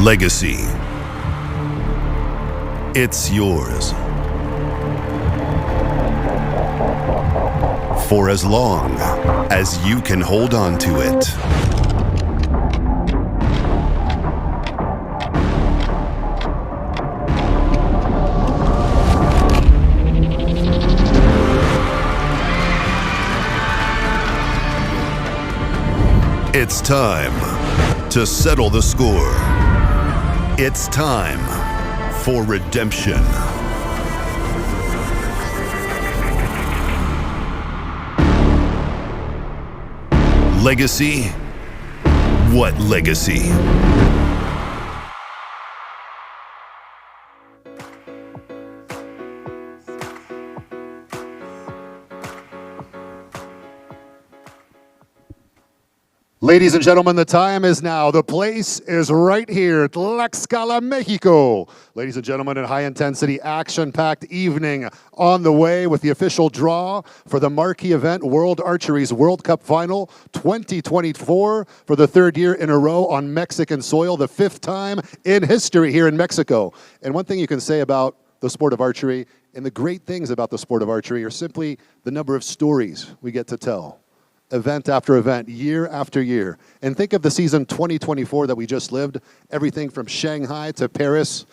Legacy. It's yours. For as long as you can hold on to it. It's time to settle the score. It's time for redemption. Legacy? What legacy? Ladies and gentlemen, the time is now. The place is right here, Tlaxcala, Mexico. Ladies and gentlemen, a high-intensity, action-packed evening on the way with the official draw for the marquee event, World Archery's World Cup Final 2024 for the third year in a row on Mexican soil, the fifth time in history here in Mexico. And one thing you can say about the sport of archery, and the great things about the sport of archery, are simply the number of stories we get to tell. Event after event, year after year. And think of the season 2024 that we just lived, everything from Shanghai to Paris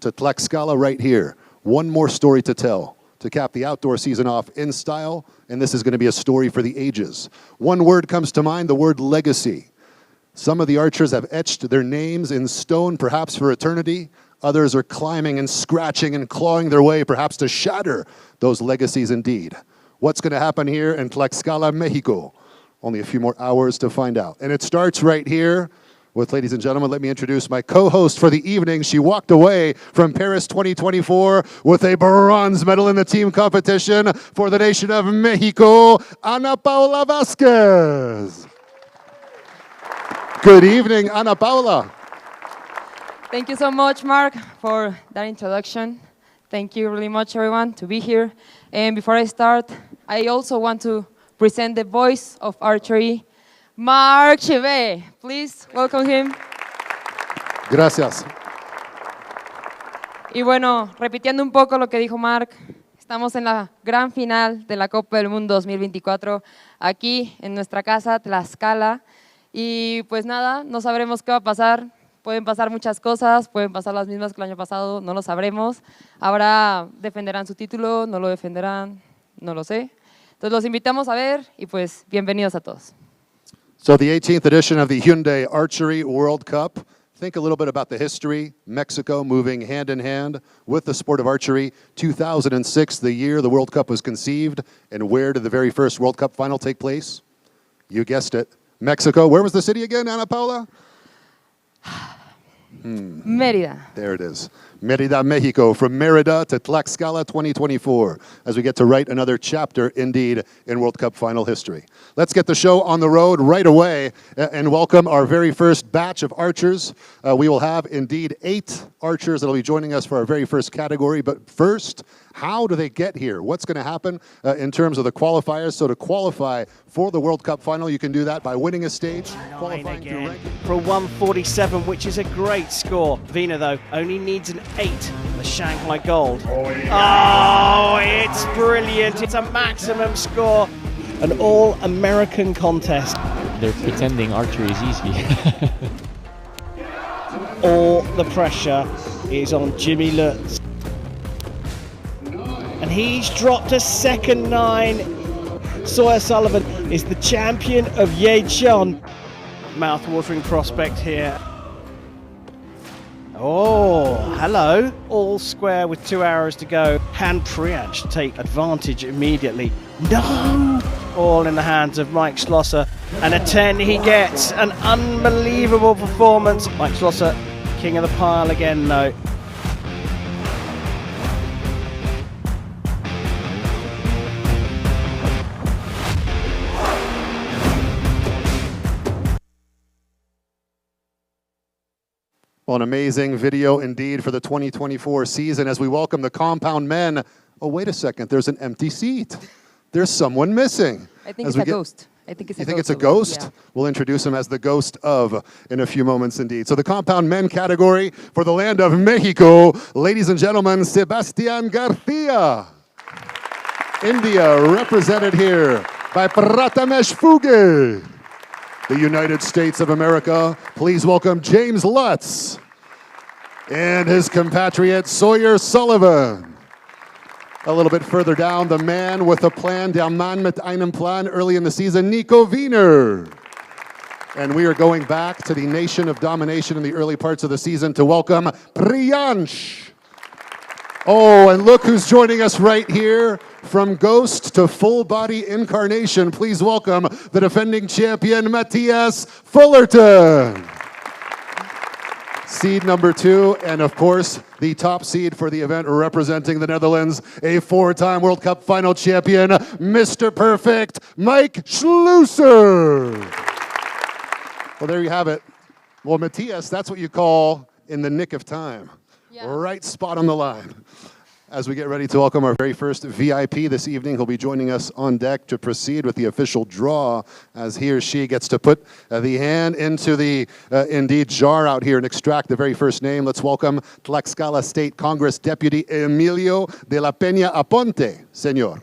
to Tlaxcala right here. One more story to tell to cap the outdoor season off in style, and this is going to be a story for the ages. One word comes to mind, the word legacy. Some of the archers have etched their names in stone, perhaps for eternity. Others are climbing and scratching and clawing their way, perhaps to shatter those legacies indeed. What's going to happen here in Tlaxcala, Mexico? Only a few more hours to find out. And it starts right here with, ladies and gentlemen, let me introduce my co-host for the evening. She walked away from Paris 2024 with a bronze medal in the team competition for the nation of Mexico, Ana Paula Vasquez. Good evening, Ana Paula. Thank you so much, Mark, for that introduction. Thank you really much, everyone, to be here. And before I start, I also want to present the voice of archery, Mark Chevet. Please welcome him. Gracias. Y bueno, repitiendo un poco lo que dijo Mark, estamos en la gran final de la Copa del Mundo 2024, aquí en nuestra casa, Tlaxcala. Y pues nada, no sabremos qué va a pasar. Pueden pasar muchas cosas, pueden pasar las mismas que el año pasado, no lo sabremos. Ahora defenderán su título, no lo defenderán, no lo sé. Entonces los invitamos a ver y pues bienvenidos a todos. So the 18th edition of the Hyundai Archery World Cup. Think a little bit about the history. Mexico moving hand in hand with the sport of archery. 2006, the year the World Cup was conceived. And where did the very first World Cup final take place? You guessed it, Mexico. Where was the city again, Ana Paula? Mérida. There it is. Mérida, Mexico, from Mérida to Tlaxcala 2024, as we get to write another chapter, indeed, in World Cup final history. Let's get the show on the road right away and welcome our very first batch of archers. We will have, indeed, 8 archers that will be joining us for our very first category. But first, how do they get here? What's going to happen in terms of the qualifiers? So to qualify for the World Cup final, you can do that by winning a stage, qualifying through ranking. For a 147, which is a great score. Vina, though, only needs an 8, the Shanghai Gold. Oh, it's brilliant. It's a maximum score. An all-American contest. They're pretending archery is easy. All the pressure is on Jimmy Lutz. And he's dropped a second 9. Sawyer Sullivan is the champion of Yechon. Mouth-watering prospect here. Oh, hello. All square with 2 arrows to go. Han Priach to take advantage immediately. No! All in the hands of Mike Schlosser. And a 10 he gets. An unbelievable performance. Mike Schlosser, king of the pile again, though. Well, an amazing video indeed for the 2024 season as we welcome the compound men. Oh, wait a second, there's an empty seat. There's someone missing. I think it's a ghost. I think it's You a think ghost. it's a ghost? Yeah. We'll introduce him as the ghost of in a few moments indeed. So the compound men category for the land of Mexico, ladies and gentlemen, Sebastian Garcia. India represented here by Prathamesh Fuge. The United States of America, please welcome James Lutz and his compatriot Sawyer Sullivan. A little bit further down, the man with a plan, der Mann mit einem Plan, early in the season, Nico Wiener. And we are going back to the nation of domination in the early parts of the season to welcome Priyansh. Oh, and look who's joining us right here. From ghost to full body incarnation, please welcome the defending champion, Matthias Fullerton. Seed number 2, and of course, the top seed for the event representing the Netherlands, a 4-time World Cup final champion, Mr. Perfect, Mike Schlusser. Well, there you have it. Well, Matthias, that's what you call in the nick of time. Yeah. Right spot on the line. As we get ready to welcome our very first VIP this evening, he'll be joining us on deck to proceed with the official draw as he or she gets to put the hand into the, indeed, jar out here and extract the very first name. Let's welcome Tlaxcala State Congress Deputy Emilio de la Peña Aponte, Señor.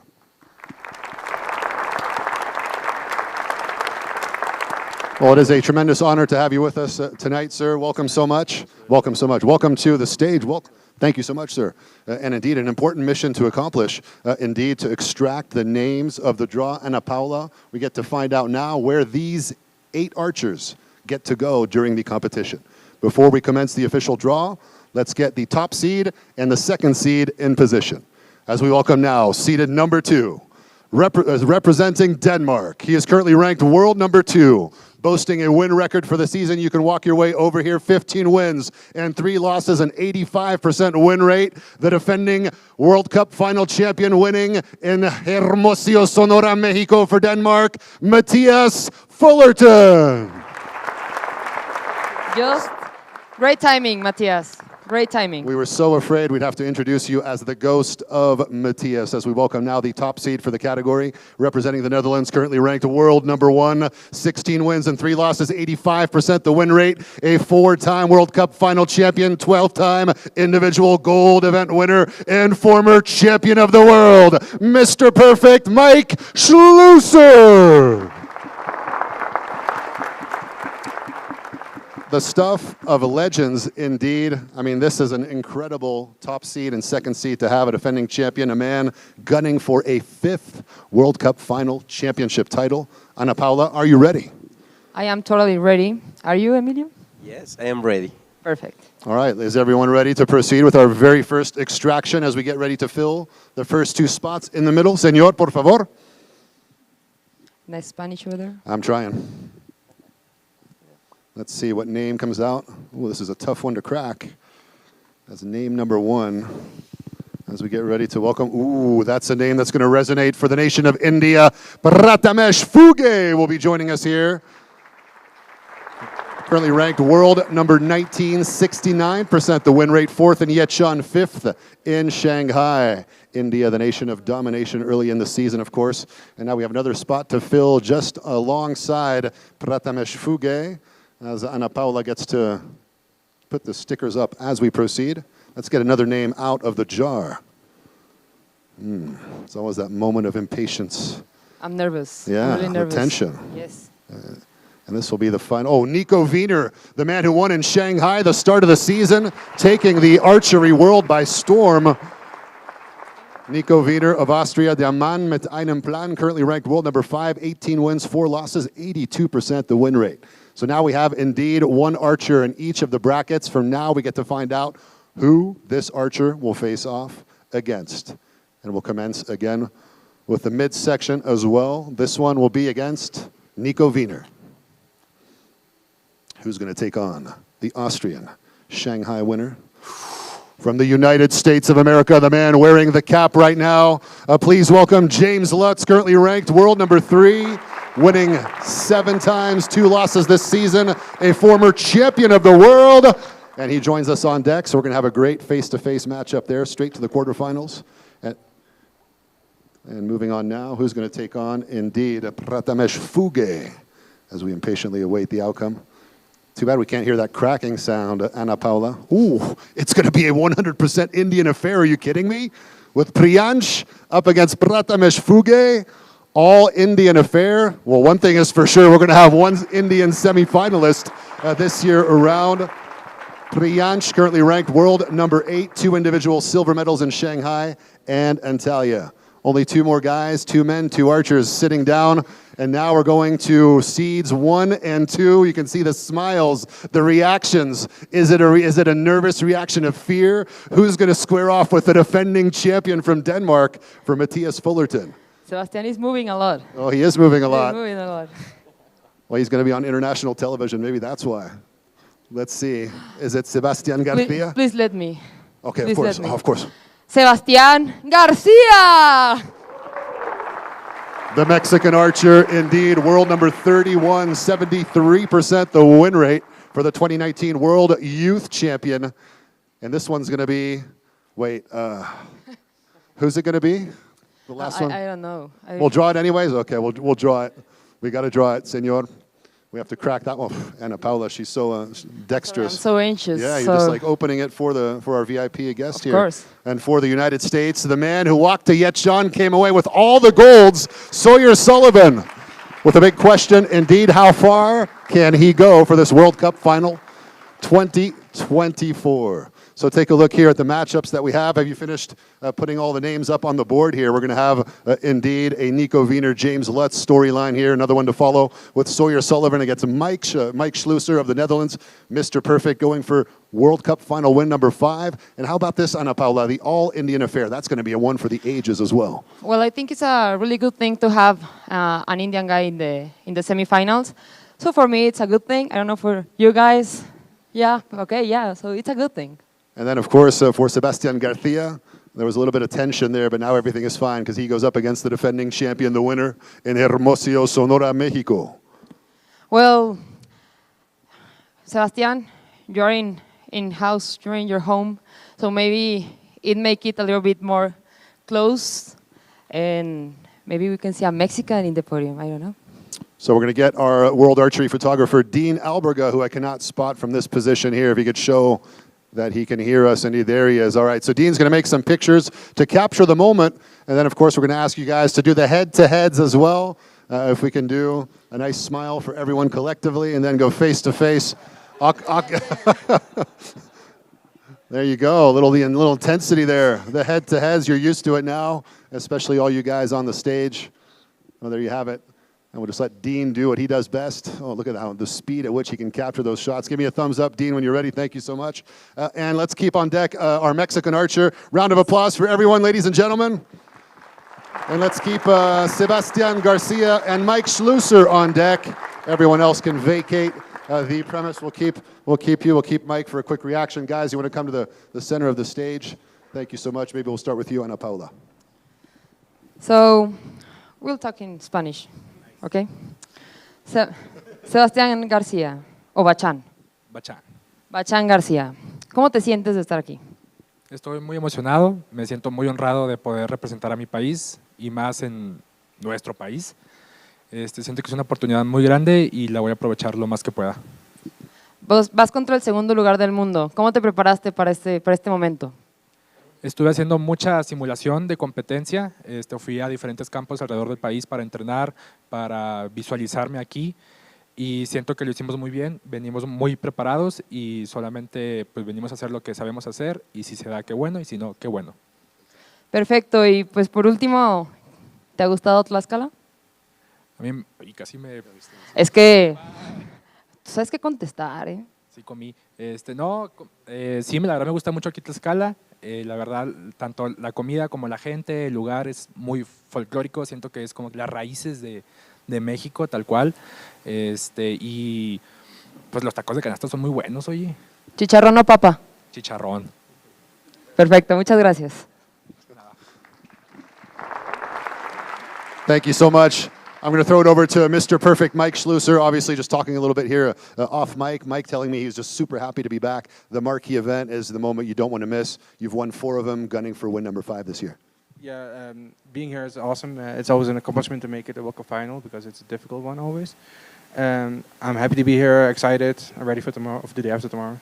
Well, it is a tremendous honor to have you with us tonight, sir. Welcome so much. Welcome so much. Welcome to the stage. Thank you so much, sir. And indeed, an important mission to accomplish, indeed, to extract the names of the draw. Ana Paula, we get to find out now where these 8 archers get to go during the competition. Before we commence the official draw, let's get the top seed and the second seed in position. As we welcome now, seeded number 2, representing Denmark. He is currently ranked world number 2. Boasting a win record for the season. You can walk your way over here. 15 wins and 3 losses, an 85% win rate. The defending World Cup final champion, winning in Hermosillo, Sonora, Mexico for Denmark, Matthias Fullerton. Just great timing, Matthias. Great timing. We were so afraid we'd have to introduce you as the ghost of Matthias as we welcome now the top seed for the category, representing the Netherlands, currently ranked world number 1, 16 wins and 3 losses, 85% the win rate, a 4-time World Cup final champion, 12-time individual gold event winner, and former champion of the world, Mr. Perfect, Mike Schlusser. The stuff of legends, indeed. I mean, this is an incredible top seed and second seed to have a defending champion, a man gunning for a 5th World Cup final championship title. Ana Paula, are you ready? I am totally ready. Are you, Emilio? Yes, I am ready. Perfect. All right, is everyone ready to proceed with our very first extraction as we get ready to fill the first 2 spots in the middle? Señor, por favor. Nice Spanish over there. I'm trying. Let's see what name comes out. Oh, this is a tough one to crack. That's name number 1. As we get ready to welcome, ooh, that's a name that's going to resonate for the nation of India. Prathamesh Fuge will be joining us here. Currently ranked world number 19, 69% the win rate, 4th in Yechon, 5th in Shanghai. India, the nation of domination early in the season, of course. And now we have another spot to fill just alongside Prathamesh Fuge. As Ana Paula gets to put the stickers up as we proceed. Let's get another name out of the jar. It's always that moment of impatience. I'm nervous. Yeah, I'm really nervous. tension. Yes. And this will be the final. Oh, Nico Wiener, the man who won in Shanghai the start of the season, taking the archery world by storm. Nico Wiener of Austria, der Mann mit einem Plan, currently ranked world number 5, 18 wins, 4 losses, 82% the win rate. So now we have indeed 1 archer in each of the brackets. From now we get to find out who this archer will face off against. And we'll commence again with the midsection as well. This one will be against Nico Wiener, who's going to take on the Austrian Shanghai winner. From the United States of America, the man wearing the cap right now. Please welcome James Lutz, currently ranked world number 3, winning 7 times, 2 losses this season, a former champion of the world. And he joins us on deck, so we're going to have a great face-to-face matchup there, straight to the quarterfinals. And moving on now, who's going to take on, indeed, Pratamesh Fuge, as we impatiently await the outcome. Too bad we can't hear that cracking sound, Ana Paula. Ooh, it's going to be a 100% Indian affair. Are you kidding me? With Priyansh up against Pratamesh Fuge, all Indian affair. Well, one thing is for sure, we're going to have one Indian semifinalist this year around. Priyansh, currently ranked world number 8, 2 individual silver medals in Shanghai, and Antalya. Only 2 more guys, 2 men, 2 archers sitting down. And now we're going to seeds 1 and 2. You can see the smiles, the reactions. Is it a nervous reaction of fear? Who's going to square off with the defending champion from Denmark, for Matthias Fullerton? Sebastian is moving a lot. Oh, he is moving a lot. He's moving a lot. Well, he's going to be on international television. Maybe that's why. Let's see. Is it Sebastian Garcia? Please let me. Okay, Please of course. let me. Of course. Sebastian Garcia! The Mexican archer, indeed, world number 31, 73% the win rate for the 2019 World Youth Champion. And this one's going to be, who's it going to be? The last one? I don't know. We'll draw it anyways? Okay, we'll draw it. We got to draw it, senor. We have to crack that one. Ana Paula, she's so dexterous. I'm so anxious. Yeah, you're just like opening it for our VIP guest here. Of course. And for the United States, the man who walked to Yetchan came away with all the golds, Sawyer Sullivan. With a big question, indeed, how far can he go for this World Cup final 2024? So take a look here at the matchups that we have. Have you finished putting all the names up on the board here? We're going to have, indeed, a Nico Wiener, James Lutz storyline here. Another one to follow with Sawyer Sullivan against Mike Schlusser of the Netherlands. Mr. Perfect going for World Cup final win number 5. And how about this, Ana Paula, the all-Indian affair? That's going to be a one for the ages as well. Well, I think it's a really good thing to have an Indian guy in the semifinals. So for me, it's a good thing. I don't know for you guys. Yeah, okay, yeah, so it's a good thing. And then, of course, for Sebastian Garcia, there was a little bit of tension there, but now everything is fine because he goes up against the defending champion, the winner, in Hermosillo, Sonora, Mexico. Well, Sebastian, you're in-house, you're in your home, so maybe it make it a little bit more close, and maybe we can see a Mexican in the podium, I don't know. So we're going to get our world archery photographer, Dean Alberga, who I cannot spot from this position here, if he could show that he can hear us. Indeed, there he is. All right, so Dean's going to make some pictures to capture the moment. And then, of course, we're going to ask you guys to do the head-to-heads as well. If we can do a nice smile for everyone collectively and then go face-to-face. There you go, a little intensity there. The head-to-heads, you're used to it now, especially all you guys on the stage. Oh, there you have it. And we'll just let Dean do what he does best. Oh, look at that, the speed at which he can capture those shots. Give me a thumbs up, Dean, when you're ready. Thank you so much. And let's keep on deck our Mexican archer. Round of applause for everyone, ladies and gentlemen. And let's keep Sebastian Garcia and Mike Schlusser on deck. Everyone else can vacate the premise. We'll keep Mike for a quick reaction. Guys, you want to come to the center of the stage? Thank you so much. Maybe we'll start with you, Ana Paula. So, we'll talk in Spanish. Okay. Sebastián García, o Bachán. Bachán. Bachán García. ¿Cómo te sientes de estar aquí? Estoy muy emocionado, me siento muy honrado de poder representar a mi país y más en nuestro país. Siento que es una oportunidad muy grande y la voy a aprovechar lo más que pueda. Vos vas contra el segundo lugar del mundo. ¿Cómo te preparaste para este momento? Estuve haciendo mucha simulación de competencia, fui a diferentes campos alrededor del país para entrenar, para visualizarme aquí y siento que lo hicimos muy bien, venimos muy preparados y solamente pues venimos a hacer lo que sabemos hacer y si se da, qué bueno, y si no, qué bueno. Perfecto, y pues por último, ¿te ha gustado Tlaxcala? A mí y casi me... Es que, tú sabes qué contestar, ¿eh? Sí, comí. Sí, la verdad me gusta mucho aquí Tlaxcala. La verdad, tanto la comida como la gente, el lugar es muy folclórico. Siento que es como las raíces de México, tal cual. Y pues los tacos de canasta son muy buenos, oye. ¿Chicharrón o papa? Chicharrón. Perfecto, muchas gracias. Thank you so much. I'm going to throw it over to Mr. Perfect, Mike Schlusser. Obviously, just talking a little bit here off mic. Mike telling me he's just super happy to be back. The marquee event is the moment you don't want to miss. You've won 4 of them, gunning for win number 5 this year. Yeah, being here is awesome. It's always an accomplishment to make it a World Cup final because it's a difficult one always. I'm happy to be here, excited, I'm ready for tomorrow, for the day after tomorrow.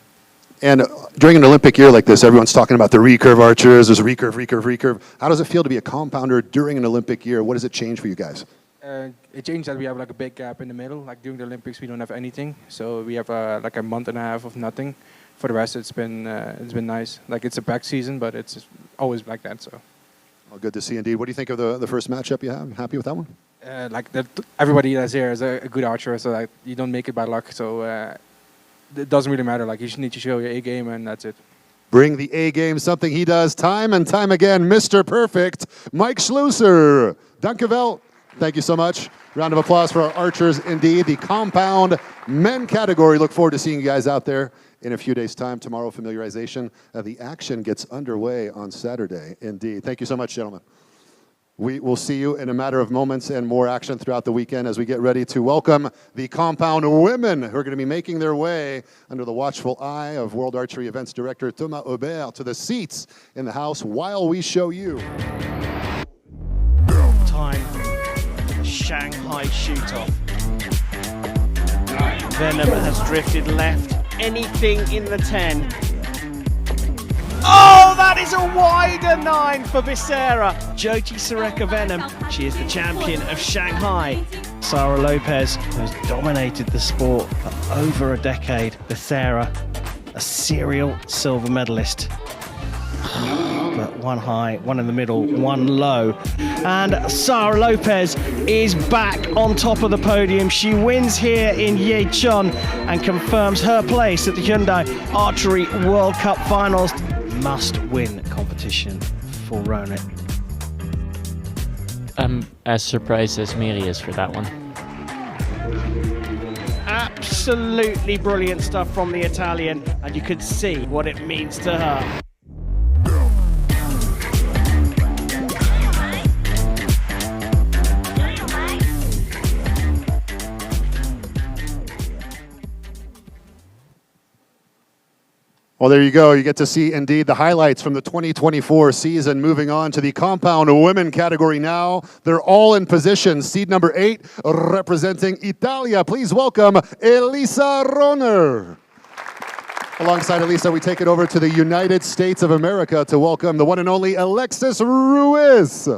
And during an Olympic year like this, everyone's talking about the recurve archers. There's recurve. How does it feel to be a compounder during an Olympic year? What does it change for you guys? It changed that we have like a big gap in the middle. Like during the Olympics, we don't have anything, so we have like a month and a half of nothing. For the rest, it's been nice. Like it's a packed season, but it's always like that. So. Well, good to see indeed. What do you think of the first matchup you have? Happy with that one? Everybody that's here is a good archer, so like you don't make it by luck. So it doesn't really matter. Like you just need to show your A game, and that's it. Bring the A game, something he does time and time again. Mr. Perfect, Mike Schlusser. Dankjewel. Thank you so much. Round of applause for our archers, indeed. The compound men category. Look forward to seeing you guys out there in a few days' time. Tomorrow, familiarization. The action gets underway on Saturday, indeed. Thank you so much, gentlemen. We will see you in a matter of moments and more action throughout the weekend as we get ready to welcome the compound women who are going to be making their way under the watchful eye of World Archery Events Director Thomas Aubert to the seats in the house while we show you. Time. Shanghai shoot-off. Venom has drifted left. Anything in the 10. Oh, that is a wider 9 for Becerra. Jyoti Sureka Venom, she is the champion of Shanghai. Sara Lopez has dominated the sport for over a decade. Becerra, a serial silver medalist. But one high, one in the middle, one low. And Sara Lopez is back on top of the podium. She wins here in Yecheon and confirms her place at the Hyundai Archery World Cup Finals. Must-win competition for Ronit. I'm as surprised as Miri is for that one. Absolutely brilliant stuff from the Italian, and you could see what it means to her. Well, there you go. You get to see, indeed, the highlights from the 2024 season. Moving on to the compound women category now. They're all in position. Seed number 8, representing Italia. Please welcome Elisa Roner. Alongside Elisa, we take it over to the United States of America to welcome the one and only Alexis Ruiz.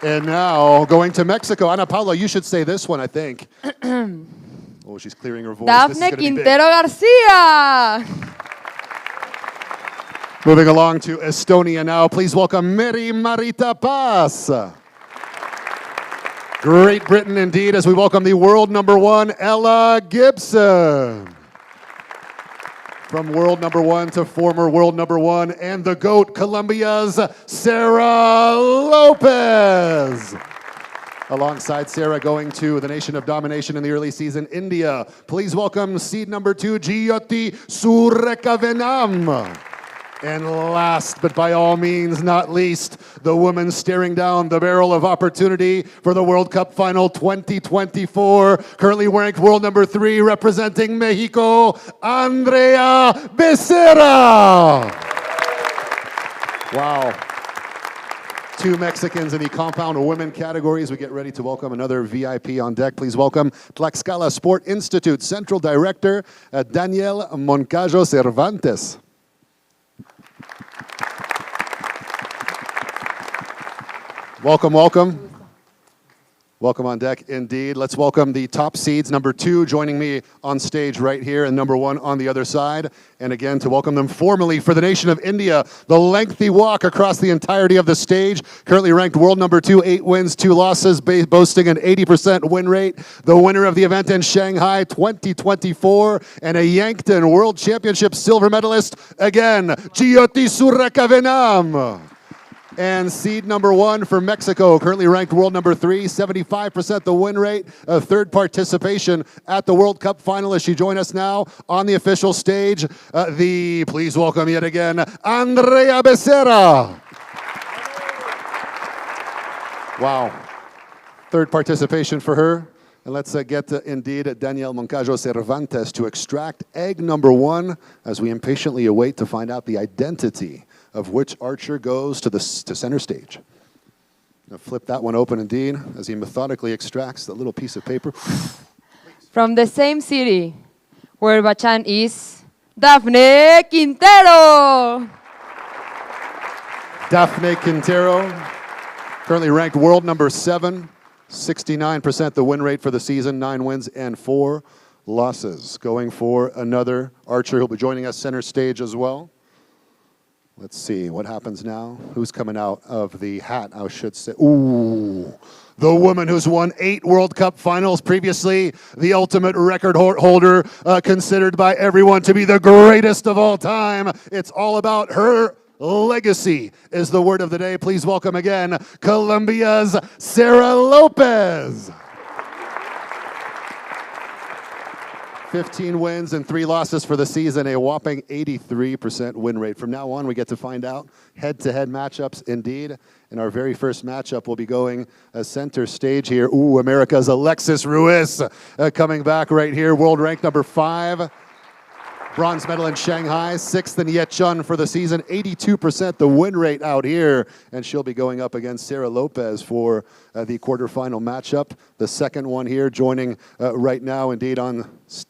And now, going to Mexico. Ana Paula, you should say this one, I think. Oh, she's clearing her voice. Dafne Quintero Garcia. Moving along to Estonia now, please welcome Mary Marita Paz. Great Britain indeed, as we welcome the world number 1, Ella Gibson. From world number 1 to former world number 1, and the GOAT, Colombia's Sarah Lopez. Alongside Sarah, going to the nation of domination in the early season, India. Please welcome seed number 2, Jyoti Sureka Venom. And last, but by all means not least, the woman staring down the barrel of opportunity for the World Cup Final 2024. Currently ranked world number 3, representing Mexico, Andrea Becerra. Wow. 2 Mexicans in the compound women categories. We get ready to welcome another VIP on deck. Please welcome Tlaxcala Sport Institute Central Director, Daniel Moncayo Cervantes. Welcome, welcome. Welcome on deck, indeed. Let's welcome the top seeds. Number 2 joining me on stage right here, and number 1 on the other side. And again, to welcome them formally for the nation of India, the lengthy walk across the entirety of the stage. Currently ranked world number 2, 8 wins, 2 losses, boasting an 80% win rate. The winner of the event in Shanghai 2024, and a Yankton World Championship silver medalist, again, Jyoti Sureka Venom. And seed number 1 for Mexico, currently ranked world number 3, 75% the win rate, a 3rd participation at the World Cup final. As she joins us now on the official stage, please welcome yet again, Andrea Becerra. Wow. 3rd participation for her. And let's get indeed Daniel Moncayo Cervantes to extract egg number 1 as we impatiently await to find out the identity of which archer goes to center stage. Now flip that one open indeed as he methodically extracts that little piece of paper. From the same city where Bachan is, Daphne Quintero. Daphne Quintero, currently ranked world number 7, 69% the win rate for the season, 9 wins and 4 losses. Going for another archer who'll be joining us center stage as well. Let's see what happens now. Who's coming out of the hat, I should say. Ooh, the woman who's won 8 World Cup finals previously, the ultimate record holder, considered by everyone to be the greatest of all time. It's all about her legacy is the word of the day. Please welcome again, Colombia's Sarah Lopez. 15 wins and 3 losses for the season, a whopping 83% win rate. From now on, we get to find out head-to-head matchups indeed. In our very first matchup, we'll be going center stage here. Ooh, America's Alexis Ruiz coming back right here, world rank number 5. Bronze medal in Shanghai, 6th in Yechun for the season, 82% the win rate out here. And she'll be going up against Sarah Lopez for the quarterfinal matchup. The second one here joining right now, indeed, on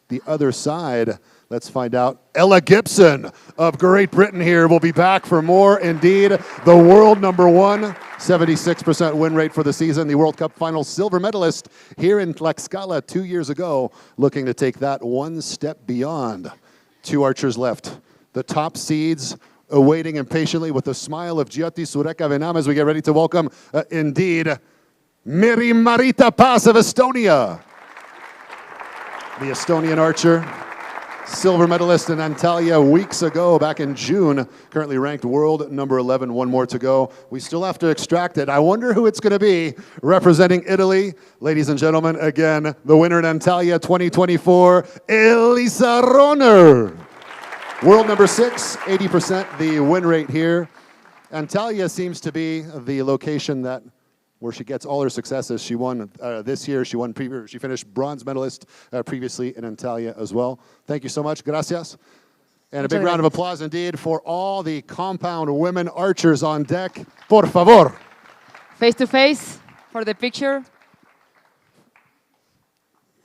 the other side. Let's find out. Ella Gibson of Great Britain here will be back for more. Indeed, the world number 1, 76% win rate for the season. The World Cup final silver medalist here in Tlaxcala 2 years ago, looking to take that one step beyond. 2 archers left. The top seeds awaiting impatiently with the smile of Jyoti Sureka Venam as we get ready to welcome, indeed, Miri Marita Paz of Estonia. The Estonian archer, silver medalist in Antalya weeks ago, back in June, currently ranked world number 11, 1 more to go. We still have to extract it. I wonder who it's going to be representing Italy. Ladies and gentlemen, again, the winner in Antalya 2024, Elisa Roner. World number 6, 80% the win rate here. Antalya seems to be the location where she gets all her successes. She won this year. She finished bronze medalist previously in Antalya as well. Thank you so much. Gracias. And a big round of applause indeed for all the compound women archers on deck. Por favor. Face to face for the picture.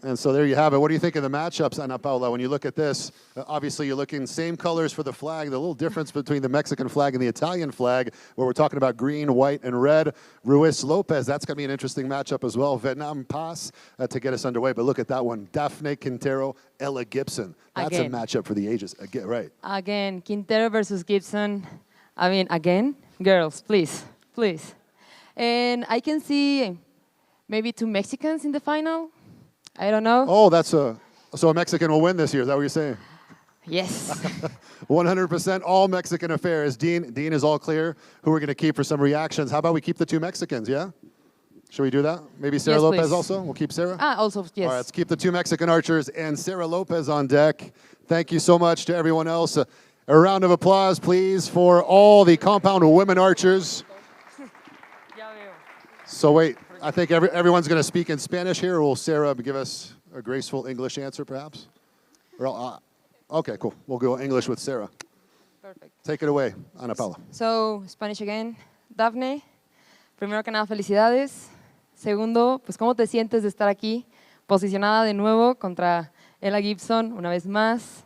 And so there you have it. What do you think of the matchups, Ana Paula? When you look at this, obviously you're looking same colors for the flag. The little difference between the Mexican flag and the Italian flag, where we're talking about green, white, and red. Ruiz Lopez, that's going to be an interesting matchup as well. Vietnam Paz to get us underway. But look at that one. Daphne Quintero, Ella Gibson. That's a matchup for the ages. Again, right. Again, Quintero versus Gibson. I mean, again, girls, please, please. And I can see maybe 2 Mexicans in the final. I don't know. Oh, so a Mexican will win this year. Is that what you're saying? Yes. 100% all Mexican affairs. Dean is all clear. Who we're going to keep for some reactions. How about we keep the 2 Mexicans, yeah? Should we do that? Maybe Sarah Lopez please. Also? We'll keep Sarah? Also, yes. All right, let's keep the 2 Mexican archers and Sarah Lopez on deck. Thank you so much to everyone else. A round of applause, please, for all the compound women archers. So wait. I think everyone's going to speak in Spanish here, or will Sarah give us a graceful English answer, perhaps? Okay, cool. We'll go English with Sarah. Perfect. Take it away, Ana Paula. So, Spanish again. Daphne, primero que nada, felicidades. Segundo, pues, ¿cómo te sientes de estar aquí, posicionada de nuevo contra Ella Gibson, una vez más?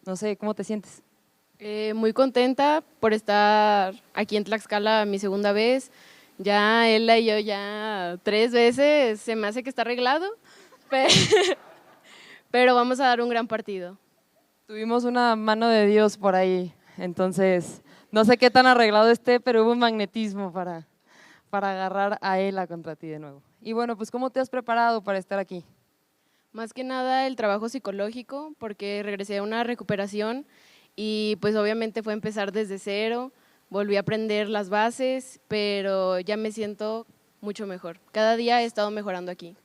No sé, ¿cómo te sientes? Muy contenta por estar aquí en Tlaxcala mi segunda vez. Ya Ella y yo ya 3 veces, se me hace que está arreglado, pero vamos a dar un gran partido. Tuvimos una mano de Dios por ahí, entonces no sé qué tan arreglado esté, pero hubo un magnetismo para agarrar a Ella contra ti de nuevo. Y bueno, pues ¿cómo te has preparado para estar aquí? Más que nada el trabajo psicológico, porque regresé a una recuperación y pues obviamente fue empezar desde cero. Volví a aprender las bases, pero ya me siento mucho mejor. Cada día he estado mejorando aquí.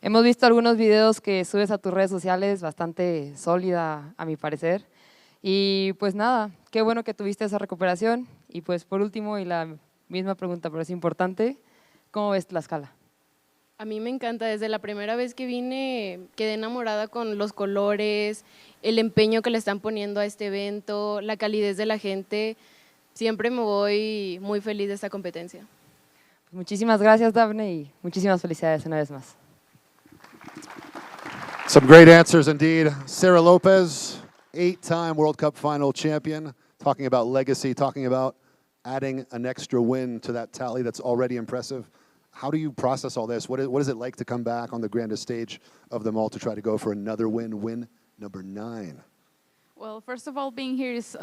Hemos visto algunos videos que subes a tus redes sociales, bastante sólida a mi parecer. Y pues nada, qué bueno que tuviste esa recuperación. Y pues por último, y la misma pregunta, pero es importante, ¿cómo ves Tlaxcala? A mí me encanta, desde la primera vez que vine quedé enamorada con los colores, el empeño que le están poniendo a este evento, la calidez de la gente. siempre me voy muy feliz de esta competencia. Muchísimas gracias, Daphne, y muchísimas felicidades una vez más. Some great answers indeed. Sarah Lopez, 8-time World Cup final champion, talking about legacy, talking about adding an extra win to that tally that's already impressive. How do you process all this? What is it like to come back on the grandest stage of them all to try to go for another win number 9? Well, first of all, being here is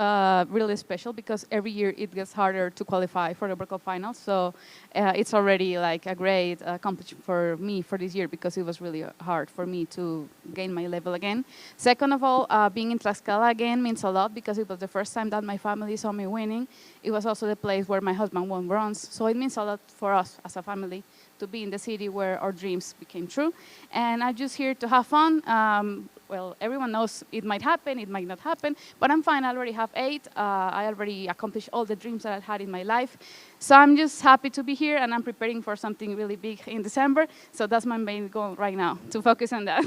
really special because every year it gets harder to qualify for the World Cup finals. So it's already like a great accomplishment for me for this year because it was really hard for me to gain my level again. Second of all, being in Tlaxcala again means a lot because it was the first time that my family saw me winning. It was also the place where my husband won bronze. So it means a lot for us as a family to be in the city where our dreams became true. And I'm just here to have fun. Well, everyone knows it might happen, it might not happen, but I'm fine. I already have 8. I already accomplished all the dreams that I had in my life. So I'm just happy to be here, and I'm preparing for something really big in December. So that's my main goal right now, to focus on that.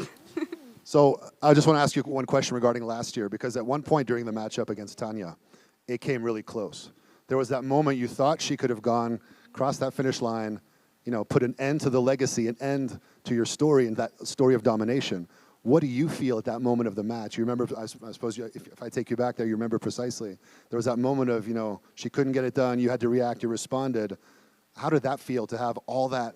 So I just want to ask you one question regarding last year, because at one point during the matchup against Tanya, it came really close. There was that moment you thought she could have gone, crossed that finish line, put an end to the legacy, an end to your story and that story of domination. What do you feel at that moment of the match? You remember, I suppose, if I take you back there, you remember precisely. There was that moment of, she couldn't get it done, you had to react, you responded. How did that feel to have all that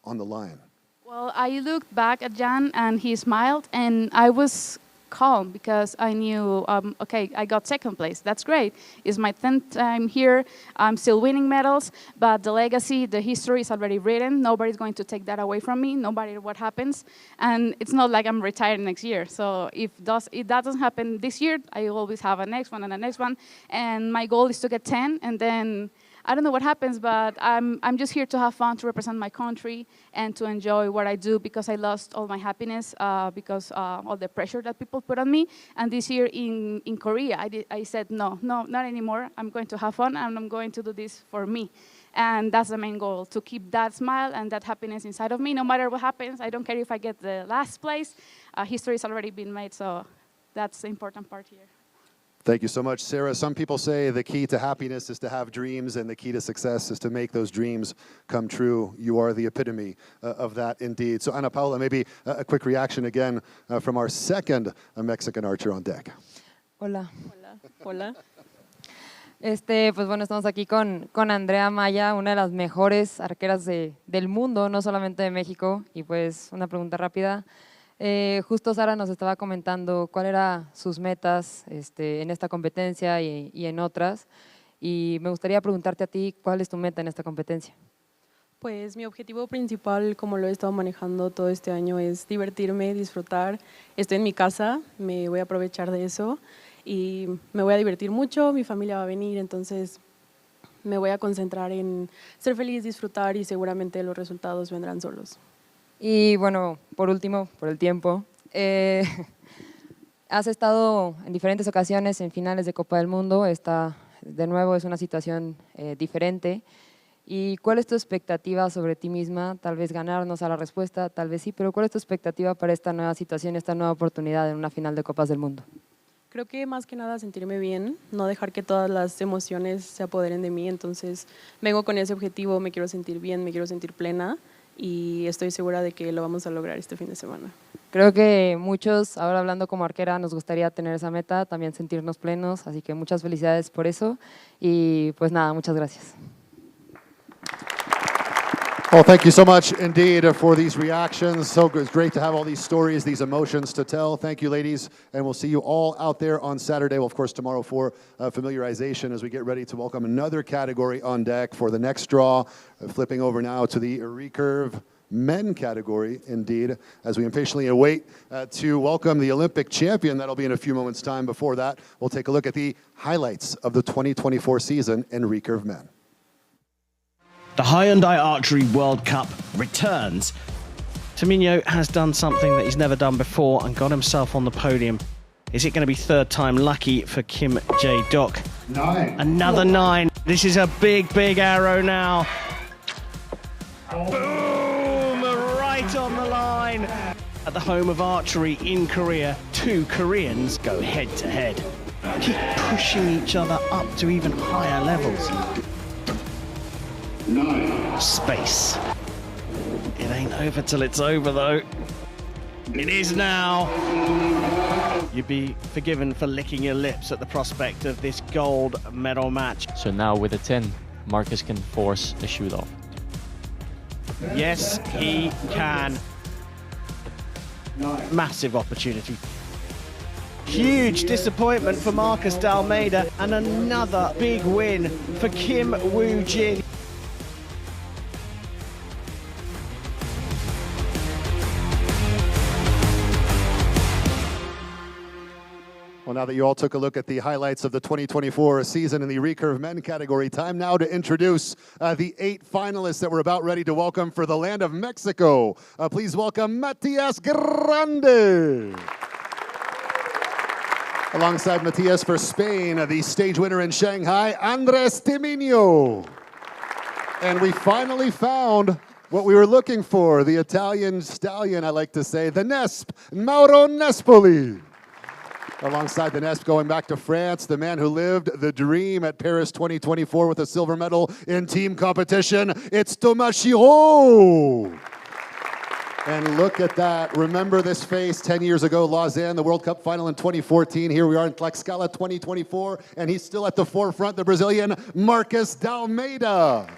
on the line? Well, I looked back at Jan and he smiled, and I was calm because I knew, okay, I got second place. That's great. It's my 10th time here. I'm still winning medals, but the legacy, the history is already written. Nobody's going to take that away from me, no matter what happens. And it's not like I'm retired next year. So if it doesn't happen this year, I always have a next one and a next one. And my goal is to get 10, and then I don't know what happens, but I'm just here to have fun, to represent my country, and to enjoy what I do because I lost all my happiness because all the pressure that people put on me. And this year in Korea, I said, no, not anymore. I'm going to have fun, and I'm going to do this for me. And that's the main goal, to keep that smile and that happiness inside of me. No matter what happens, I don't care if I get the last place. History has already been made, so that's the important part here. Thank you so much, Sarah. Some people say the key to happiness is to have dreams, and the key to success is to make those dreams come true. You are the epitome of that, indeed. So, Ana Paula, maybe a quick reaction again from our second Mexican archer on deck. Hola. Hola. Pues bueno, estamos aquí con Andrea Maya, una de las mejores arqueras del mundo, no solamente de México. Y pues una pregunta rápida. Justo Sara nos estaba comentando cuáles eran sus metas en esta competencia y en otras, y me gustaría preguntarte a ti, ¿cuál es tu meta en esta competencia? Pues mi objetivo principal, como lo he estado manejando todo este año, es divertirme, disfrutar. Estoy en mi casa, me voy a aprovechar de eso y me voy a divertir mucho, mi familia va a venir, entonces me voy a concentrar en ser feliz, disfrutar, y seguramente los resultados vendrán solos. Y bueno, por último, por el tiempo, has estado en diferentes ocasiones en finales de Copa del Mundo. Esta, de nuevo, es una situación diferente. ¿Y cuál es tu expectativa sobre ti misma? Tal vez ganarnos a la respuesta, tal vez sí, pero ¿cuál es tu expectativa para esta nueva situación, esta nueva oportunidad en una final de Copas del Mundo? Creo que más que nada sentirme bien, no dejar que todas las emociones se apoderen de mí. Entonces vengo con ese objetivo, me quiero sentir bien, me quiero sentir plena, y estoy segura de que lo vamos a lograr este fin de semana. Creo que muchos, ahora hablando como arquera, nos gustaría tener esa meta, también sentirnos plenos, así que muchas felicidades por eso, y pues nada, muchas gracias. Well, thank you so much indeed for these reactions. So it's great to have all these stories, these emotions to tell. Thank you, ladies, and we'll see you all out there on Saturday. Well, of course, tomorrow for familiarization as we get ready to welcome another category on deck for the next draw. Flipping over now to the recurve men category, indeed, as we impatiently await to welcome the Olympic champion. That'll be in a few moments' time. Before that, we'll take a look at the highlights of the 2024 season in recurve men. The Hyundai Archery World Cup returns. Tamino has done something that he's never done before and got himself on the podium. Is it going to be third time lucky for Kim Jae-dok? 9. Another 9. This is a big, big arrow now. Boom! Right on the line. At the home of archery in Korea, 2 Koreans go head to head. keep pushing each other up to even higher levels. Space. It ain't over till it's over, though. It is now. You'd be forgiven for licking your lips at the prospect of this gold medal match. So now with a 10, Marcus can force a shoot-off. Yes, he can. Massive opportunity. Huge disappointment for Marcus D'Almeida, and another big win for Kim Woo-jin. Well, now that you all took a look at the highlights of the 2024 season in the recurve men category, time now to introduce the 8 finalists that we're about ready to welcome for the land of Mexico. Please welcome Matias Grande. Alongside Matias for Spain, the stage winner in Shanghai, Andres Timinho. And we finally found what we were looking for, the Italian stallion, I like to say, the Nesp, Mauro Nespoli. Alongside the Nesp, going back to France, the man who lived the dream at Paris 2024 with a silver medal in team competition, it's Thomas Giraud. And look at that. Remember this face 10 years ago, Lausanne, the World Cup final in 2014. Here we are in Tlaxcala 2024, and he's still at the forefront, the Brazilian Marcus D'Almeida.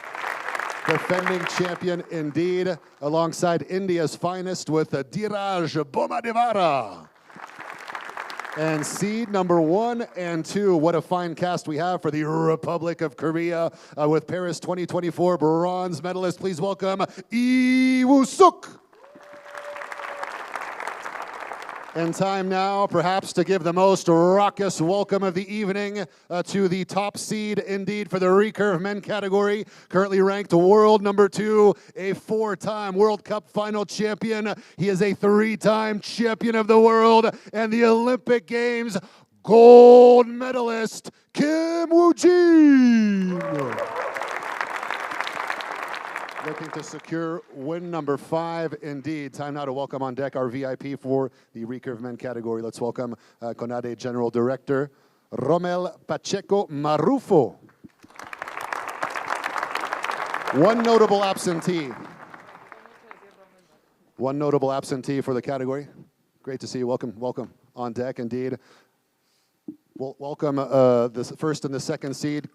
Defending champion indeed, alongside India's finest with Dheeraj Bomadevara. And seed number 1 and 2, what a fine cast we have for the Republic of Korea with Paris 2024 bronze medalist. Please welcome Lee Woo-suk. And time now, perhaps, to give the most raucous welcome of the evening to the top seed, indeed, for the recurve men category. Currently ranked world number 2, a 4-time World Cup final champion. He is a 3-time champion of the world and the Olympic Games gold medalist, Kim Woo-jin. Looking to secure win number 5, indeed. Time now to welcome on deck our VIP for the recurve men category. Let's welcome CONADE General Director, Rommel Pacheco Marufo. One notable absentee. One notable absentee for the category. Great to see you. Welcome on deck, indeed. Welcome the first and the second seed,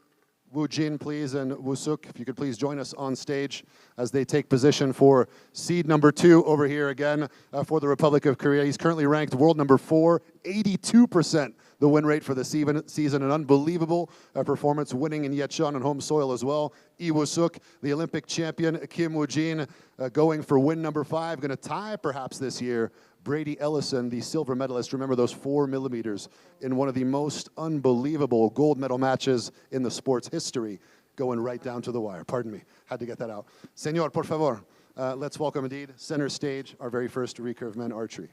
Woo-jin, please, and Woo-suk, if you could please join us on stage as they take position for seed number 2 over here again for the Republic of Korea. He's currently ranked world number 4, 82% the win rate for the season. An unbelievable performance, winning in Yecheon on home soil as well. Lee Woo-suk, the Olympic champion, Kim Woo-jin, going for win number 5, going to tie perhaps this year Brady Ellison, the silver medalist. Remember those 4 millimeters in one of the most unbelievable gold medal matches in the sport's history, going right down to the wire. Pardon me, had to get that out. Señor, por favor. Let's welcome indeed, center stage, our very first recurve men archer.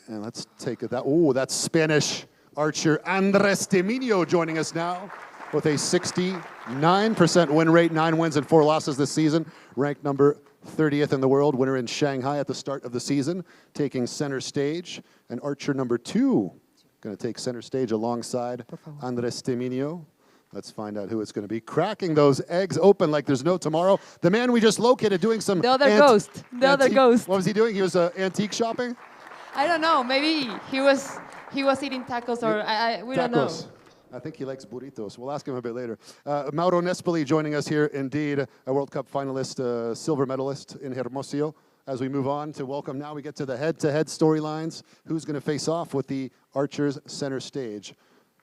And let's take that. Oh, that's Spanish archer Andres Timinho joining us now with a 69% win rate, 9 wins and 4 losses this season, ranked number 30th in the world, winner in Shanghai at the start of the season, taking center stage. And archer number 2, going to take center stage alongside Andres Timinho. Let's find out who it's going to be. Cracking those eggs open like there's no tomorrow. The man we just located doing some... The other ghost. What was he doing? He was antique shopping? I don't know. Maybe he was eating tacos, or we don't know. I think he likes burritos. We'll ask him a bit later. Mauro Nespoli joining us here, indeed, a World Cup finalist, silver medalist in Hermosillo. As we move on to welcome, now we get to the head-to-head storylines. Who's going to face off with the archers center stage?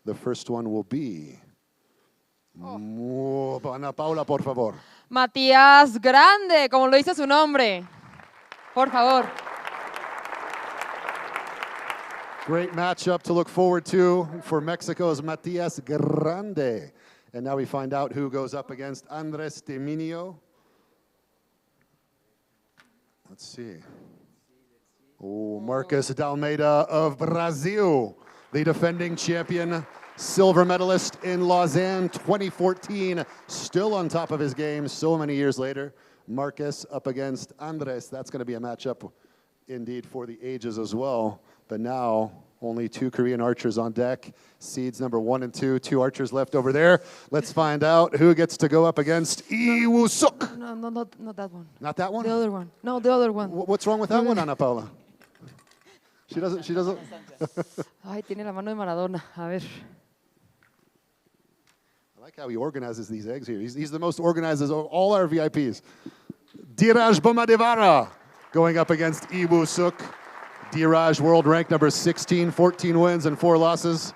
The first one will be... Ana Paula, por favor. Matías Grande, como lo dice su nombre. Por favor. Great matchup to look forward to for Mexico's Matias Grande. And now we find out who goes up against Andres Timinho. Let's see. Oh, Marcus D'Almeida of Brazil, the defending champion, silver medalist in Lausanne 2014, still on top of his game so many years later. Marcus up against Andres. That's going to be a matchup indeed for the ages as well. But now Only 2 Korean archers on deck. Seeds number 1 and 2. 2 archers left over there. Let's find out who gets to go up against Lee Woo-suk. No, not that one. Not that one? The other one. No, the other one. What's wrong with that one, Ana Paula? She doesn't. Ay, tiene la mano de Maradona. A ver. I like how he organizes these eggs here. He's the most organized of all our VIPs. Diraj Bomadevara going up against Lee Woo-suk. Diraj, world rank number 16, 14 wins and 4 losses.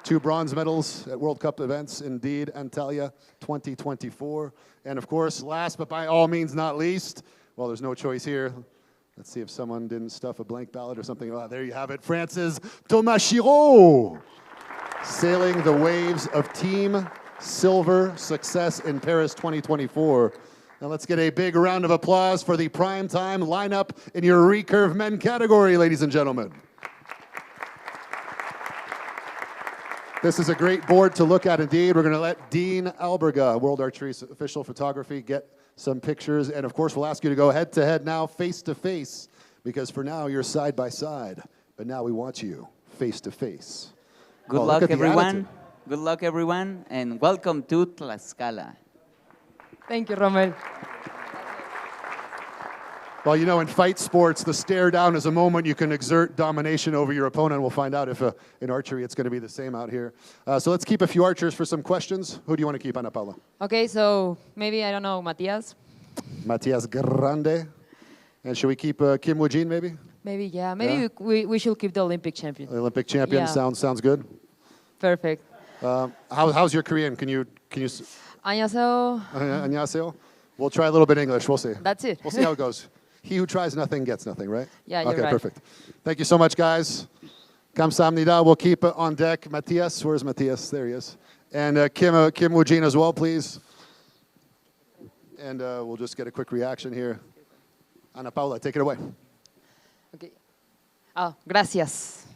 2 bronze medals at World Cup events, indeed, Antalya 2024. And of course, last but by all means not least, well, there's no choice here. Let's see if someone didn't stuff a blank ballot or something. Oh, there you have it, France's Tomashiro, sailing the waves of team silver success in Paris 2024. Now let's get a big round of applause for the primetime lineup in your recurve men category, ladies and gentlemen. This is a great board to look at indeed. We're going to let Dean Alberga, World Archery's official photography, get some pictures. And of course, we'll ask you to go head to head now, face to face, because for now you're side by side. But now we want you face to face. Good luck, everyone. Good luck, everyone, and welcome to Tlaxcala. Thank you, Romel. Well, you know, in fight sports, the stare down is a moment you can exert domination over your opponent. We'll find out if in archery it's going to be the same out here. So let's keep a few archers for some questions. Who do you want to keep, Ana Paula? Okay, so maybe, I don't know, Matias? Matias Grande. And should we keep Kim Woo-jin, maybe? Maybe, yeah. Maybe we should keep the Olympic champion. The Olympic champion, Yeah. sounds good. Perfect. How's your Korean? Can you? 안녕하세요. 안녕하세요. We'll try a little bit English. We'll see. That's it. We'll see how it goes. He who tries nothing gets nothing, right? Yeah, you're okay, right. perfect. Thank you so much, guys. Kamsahamnida. We'll keep it on deck. Matthias, where's Matthias? There he is. And Kim Woo-jin as well, please. And we'll just get a quick reaction here. Ana Paula, take it away. Okay. Oh, gracias.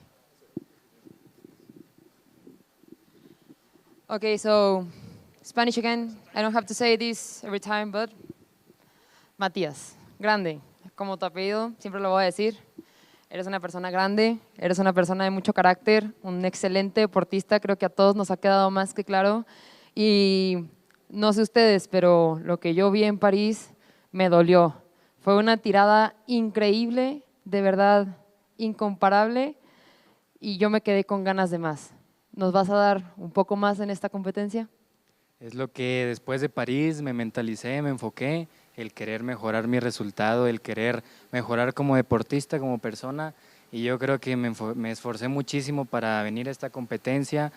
Okay, so Spanish again. I don't have to say this every time, but Matías, grande. Como tu apellido, siempre lo voy a decir. Eres una persona grande, eres una persona de mucho carácter, un excelente deportista, creo que a todos nos ha quedado más que claro. Y no sé ustedes, pero lo que yo vi en París me dolió. Fue una tirada increíble, de verdad incomparable, y yo me quedé con ganas de más. ¿Nos vas a dar un poco más en esta competencia? Es lo que después de París me mentalicé, me enfoqué, el querer mejorar mi resultado, el querer mejorar como deportista, como persona, y yo creo que me esforcé muchísimo para venir a esta competencia,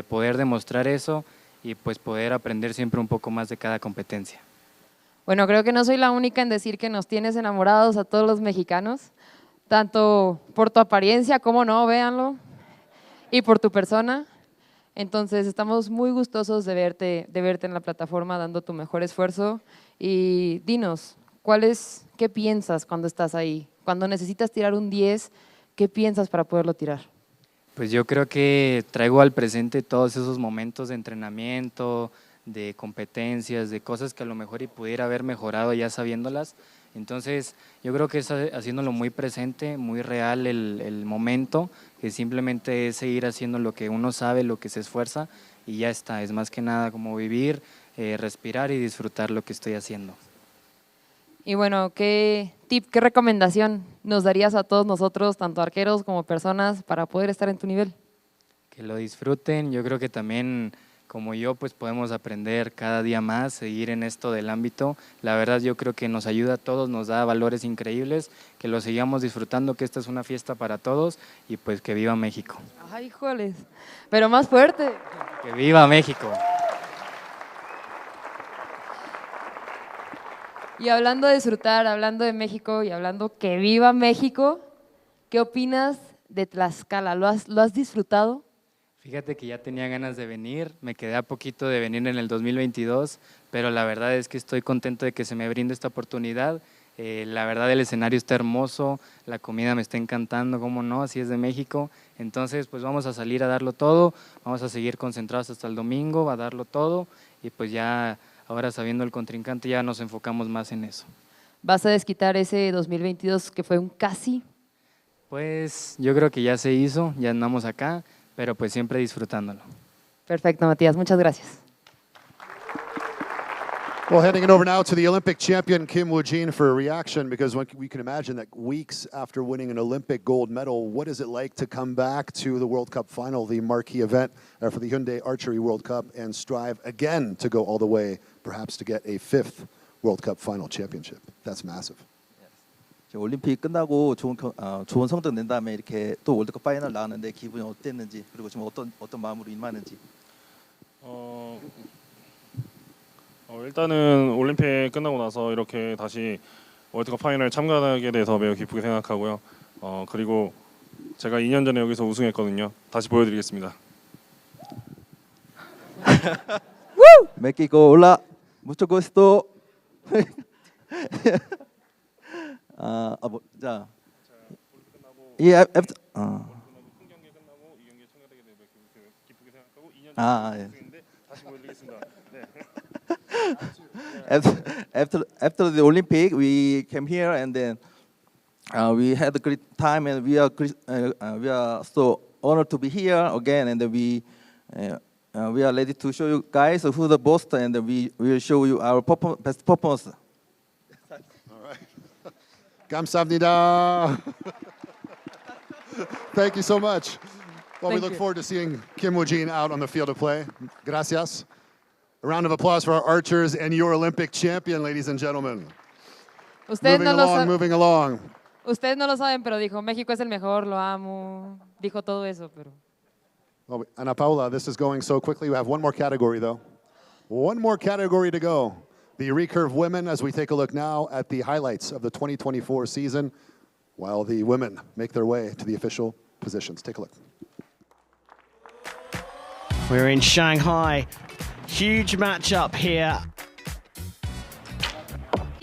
poder demostrar eso y pues poder aprender siempre un poco más de cada competencia. Bueno, creo que no soy la única en decir que nos tienes enamorados a todos los mexicanos, tanto por tu apariencia, como no, véanlo, y por tu persona. Entonces estamos muy gustosos de verte en la plataforma dando tu mejor esfuerzo. Y dinos, ¿qué piensas cuando estás ahí? Cuando necesitas tirar un 10, ¿qué piensas para poderlo tirar? Pues yo creo que traigo al presente todos esos momentos de entrenamiento, de competencias, de cosas que a lo mejor y pudiera haber mejorado ya sabiéndolas. Entonces yo creo que es haciéndolo muy presente, muy real el momento, que simplemente es seguir haciendo lo que uno sabe, lo que se esfuerza y ya está. Es más que nada como vivir, respirar y disfrutar lo que estoy haciendo. Y bueno, ¿qué tip, qué recomendación nos darías a todos nosotros, tanto arqueros como personas, para poder estar en tu nivel? Que lo disfruten. Yo creo que también como yo pues podemos aprender cada día más, seguir en esto del ámbito. La verdad yo creo que nos ayuda a todos, nos da valores increíbles, que lo sigamos disfrutando, que esta es una fiesta para todos y pues que viva México. Ay, híjoles, pero más fuerte. Que viva México. Y hablando de disfrutar, hablando de México y hablando que viva México, ¿qué opinas de Tlaxcala? ¿Lo has disfrutado? Fíjate que ya tenía ganas de venir, me quedé a poquito de venir en el 2022, pero la verdad es que estoy contento de que se me brinde esta oportunidad. La verdad el escenario está hermoso, la comida me está encantando, cómo no, así es de México. Entonces pues vamos a salir a darlo todo, vamos a seguir concentrados hasta el domingo, a darlo todo y pues ya ahora sabiendo el contrincante ya nos enfocamos más en eso. ¿Vas a desquitar ese 2022 que fue un casi? Pues yo creo que ya se hizo, ya andamos acá, pero pues siempre disfrutándolo. Perfecto, Matías, muchas gracias. Well, handing it over now to the Olympic champion, Kim Woo-jin, for a reaction, because we can imagine that weeks after winning an Olympic gold medal, what is it like to come back to the World Cup final, the marquee event for the Hyundai Archery World Cup, and strive again to go all the way, perhaps to get a 5th World Cup final championship? That's massive. 올림픽 끝나고 좋은 성적 낸 다음에 이렇게 또 월드컵 파이널 나왔는데 기분이 어땠는지, 그리고 지금 어떤 마음으로 임하는지. 일단은 올림픽 끝나고 나서 이렇게 다시 월드컵 파이널 참가하게 돼서 매우 기쁘게 생각하고요. 그리고 제가 2년 전에 여기서 우승했거든요. 다시 보여드리겠습니다. México, hola, mucho gusto. 자, 예. After the Olympic, we came here and then we had a great time, and we are so honored to be here again, and then we are ready to show you guys who the best, and we will show you our best performance. All right. 감사합니다. Thank you so much. Well, we look forward to seeing Kim Woo-jin out on the field of play. Gracias. A round of applause for our archers and your Olympic champion, ladies and gentlemen. Moving along. Ustedes no lo saben, pero dijo, México es el mejor, lo amo. Dijo todo eso, pero... Well, Ana Paula, this is going so quickly. We have one more category, though. One more category to go. The recurve women, as we take a look now at the highlights of the 2024 season, while the women make their way to the official positions. Take a look. We're in Shanghai. Huge matchup here.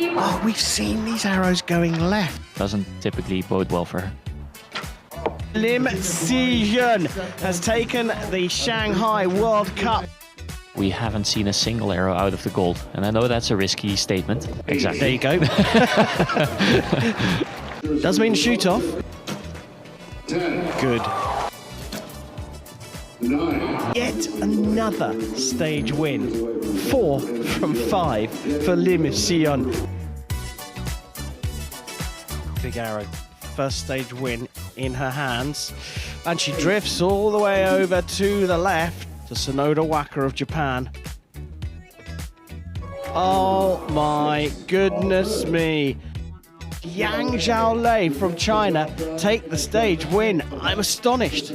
Oh, we've seen these arrows going left. Doesn't typically bode well for her. Lim Si-hyun has taken the Shanghai World Cup. We haven't seen a single arrow out of the gold, and I know that's a risky statement. Exactly. There you go. Does mean shoot off. 10. Good. 9. Yet another stage win. 4 from 5 for Lim Si-hyun. Big arrow. First stage win in her hands. And she drifts all the way over to the left to Sonoda Waka of Japan. Oh my goodness me. Yang Zhaolei from China take the stage win. I'm astonished.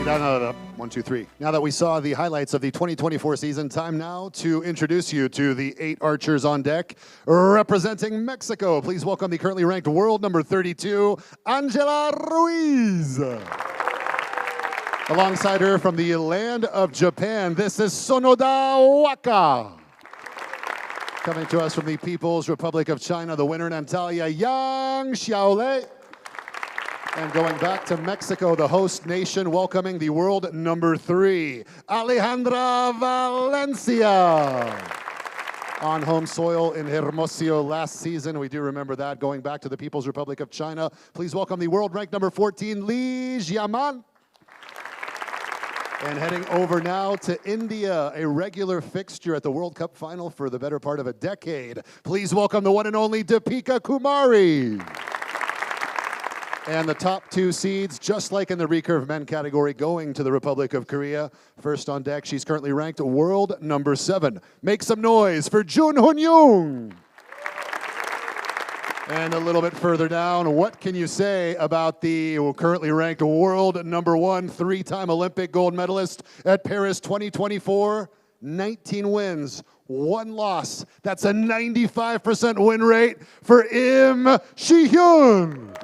No. 1, 2, 3. Now that we saw the highlights of the 2024 season, time now to introduce you to the 8 archers on deck representing Mexico. Please welcome the currently ranked world number 32, Angela Ruiz. Alongside her from the land of Japan, this is Sonoda Waka. Coming to us from the People's Republic of China, the winner, Natalia Yang Xiaolei. And going back to Mexico, the host nation, welcoming the world number 3, Alejandra Valencia. On home soil in Hermosillo last season, we do remember that. Going back to the People's Republic of China, please welcome the world ranked number 14, Li Jiaman. And heading over now to India, a regular fixture at the World Cup final for the better part of a decade. Please welcome the one and only Deepika Kumari. And the top 2 seeds, just like in the recurve men category, going to the Republic of Korea. First on deck, she's currently ranked world number 7. Make some noise for Jun Hun-young. And a little bit further down, what can you say about the currently ranked world number 1, 3-time Olympic gold medalist at Paris 2024? 19 wins, 1 loss. That's a 95% win rate for Im Shi-hyun.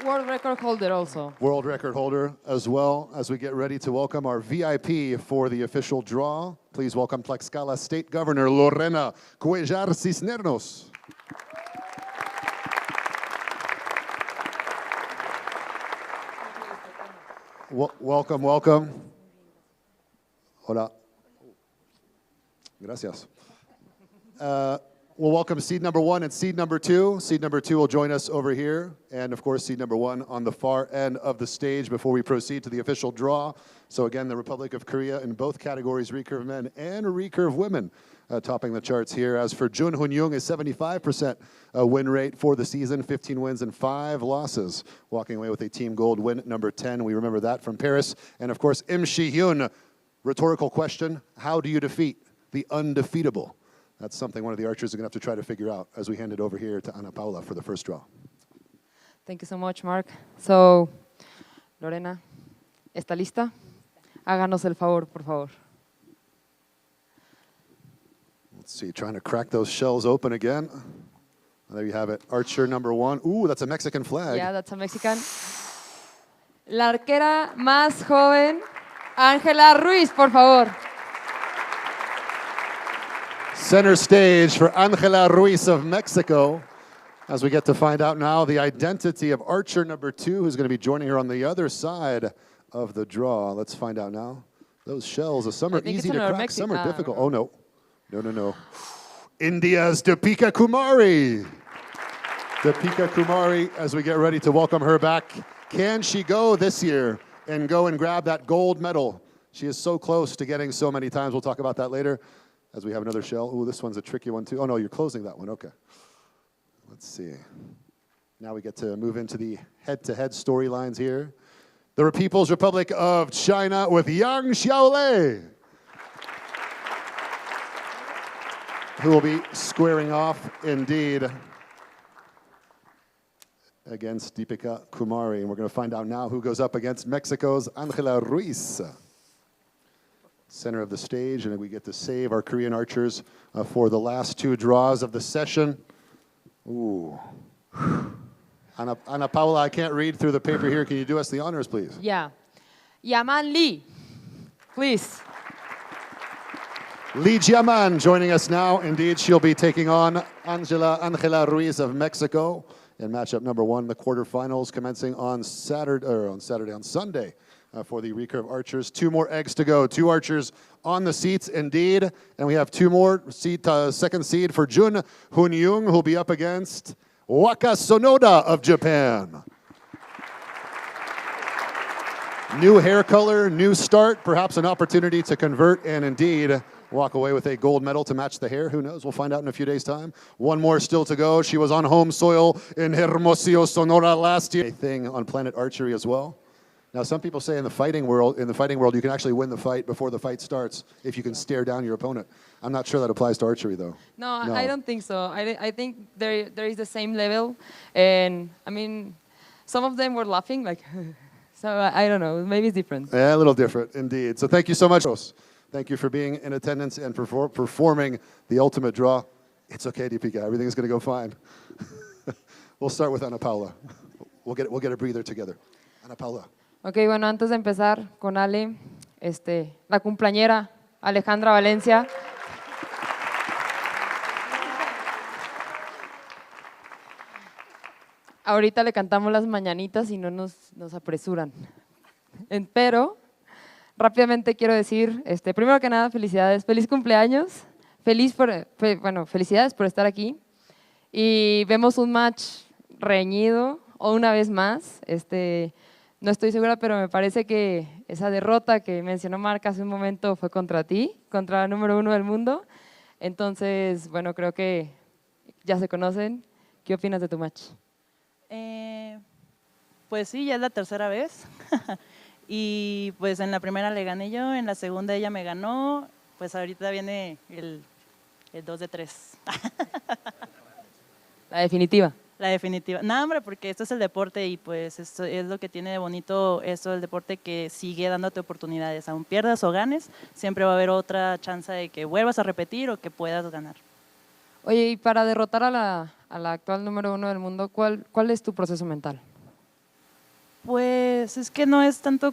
World record holder also. World record holder as well, as we get ready to welcome our VIP for the official draw. Please welcome Tlaxcala State Governor Lorena Cuellar Cisneros. Welcome. Hola. Gracias. We'll welcome seed number 1 and seed number 2. Seed number 2 will join us over here. And of course, seed number 1 on the far end of the stage before we proceed to the official draw. So again, the Republic of Korea in both categories, recurve men and recurve women, topping the charts here. As for Jun Hun-young, a 75% win rate for the season, 15 wins and 5 losses, walking away with a team gold win number 10. We remember that from Paris. And of course, Im Shi-hyun, rhetorical question, how do you defeat the undefeatable? That's something one of the archers are going to have to try to figure out as we hand it over here to Ana Paula for the first draw. Thank you so much, Mark. So, Lorena, ¿está lista? Háganos el favor, por favor. Let's see, trying to crack those shells open again. There you have it, archer number 1. Ooh, that's a Mexican flag. Yeah, that's a Mexican. La arquera más joven, Ángela Ruiz, por favor. Center stage for Ángela Ruiz of Mexico, as we get to find out now the identity of archer number 2, who's going to be joining her on the other side of the draw. Let's find out now. Those shells, some are easy to crack, some are difficult. Oh, no. No. India's Deepika Kumari. Deepika Kumari, as we get ready to welcome her back. Can she go this year and go and grab that gold medal? She is so close to getting so many times. We'll talk about that later. As we have another shell. Ooh, this one's a tricky one too. Oh no, you're closing that one, okay. Let's see. Now we get to move into the head-to-head storylines here. The People's Republic of China with Yang Xiaolei, who will be squaring off indeed against Deepika Kumari. And we're going to find out now who goes up against Mexico's Ángela Ruiz. Center of the stage, and we get to save our Korean archers for the last 2 draws of the session. Ooh. Ana Paula, I can't read through the paper here. Can you do us the honors, please? Yeah. Yaman Lee, please. Lee Jiaman joining us now. Indeed, she'll be taking on Ángela Ruiz of Mexico in matchup number 1, the quarterfinals commencing on Sunday. For the recurve archers. 2 more eggs to go. 2 archers on the seats indeed. And we have 2 more second seed for Jun Hun-young, who'll be up against Waka Sonoda of Japan. New hair color, new start, perhaps an opportunity to convert and indeed walk away with a gold medal to match the hair. Who knows? We'll find out in a few days' time. 1 more still to go. She was on home soil in Hermosillo, Sonora last year. A thing on Planet Archery as well. Now, some people say in the fighting world, you can actually win the fight before the fight starts if you can stare down your opponent. I'm not sure that applies to archery, though. No. I don't think so. I think there is the same level, and I mean, some of them were laughing, like, so I don't know. Maybe it's different. Yeah, a little different, indeed. So thank you so much. Thank you for being in attendance and performing the ultimate draw. It's okay, Deepika. Everything's going to go fine. We'll start with Ana Paula. We'll get a breather together. Ana Paula. Ok, bueno, antes de empezar con Ale, la cumpleañera Alejandra Valencia. Ahorita le cantamos las mañanitas y no nos apresuran. Pero, rápidamente quiero decir, primero que nada, felicidades, feliz cumpleaños, felicidades por estar aquí. Y vemos un match reñido, o una vez más, no estoy segura, pero me parece que esa derrota que mencionó Marc hace un momento fue contra ti, contra la número 1 del mundo. Entonces, bueno, creo que ya se conocen. ¿Qué opinas de tu match? Pues sí, ya es la tercera vez. Y pues en la primera le gané yo, en la segunda ella me ganó. Pues ahorita viene el 2 de 3. La definitiva. La definitiva. No, hombre, porque esto es el deporte y pues esto es lo que tiene de bonito esto del deporte, que sigue dándote oportunidades. Aun pierdas o ganes, siempre va a haber otra chance de que vuelvas a repetir o que puedas ganar. Oye, y para derrotar a la actual número 1 del mundo, ¿cuál es tu proceso mental? Pues es que no es tanto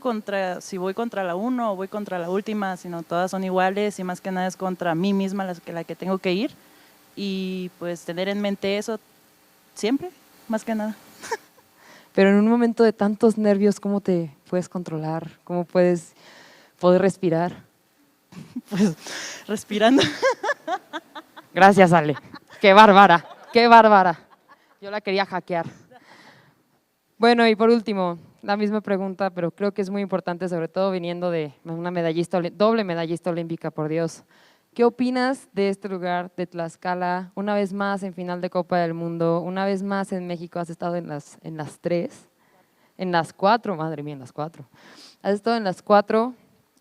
si voy contra la 1 o voy contra la última, sino todas son iguales y más que nada es contra mí misma la que tengo que ir. Y pues tener en mente eso siempre, más que nada. Pero en un momento de tantos nervios, ¿cómo te puedes controlar? ¿Cómo puedes poder respirar? pues respirando. Gracias, Ale. Qué bárbara, qué bárbara. Yo la quería hackear. Bueno, y por último, la misma pregunta, pero creo que es muy importante, sobre todo viniendo de una medallista, doble medallista olímpica, por Dios. ¿Qué opinas de este lugar, de Tlaxcala? Una vez más en final de Copa del Mundo, una vez más en México, has estado en las 3, en las 4, madre mía, en las 4. Has estado en las 4,